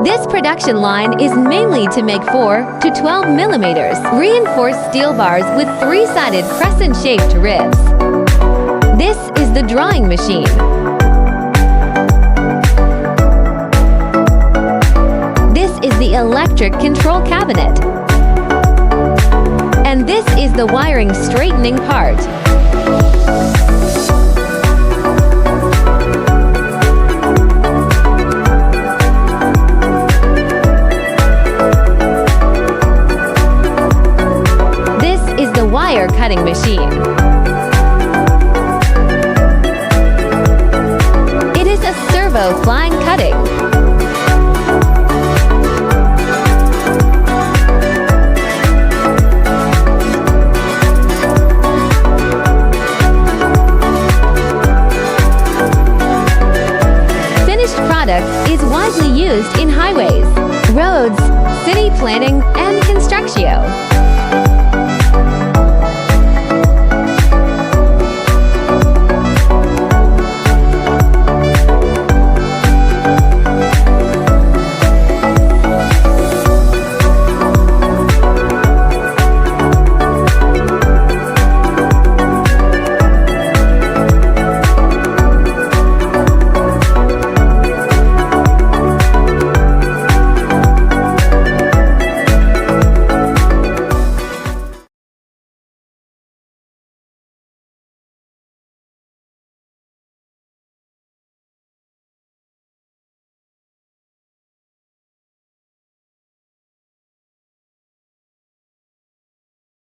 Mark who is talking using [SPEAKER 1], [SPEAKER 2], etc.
[SPEAKER 1] This production line is mainly to make 4 to 12 millimeters reinforced steel bars with 3-sided crescent-shaped ribs. This is the drawing machine. This is the electric control cabinet. And this is the wiring straightening part.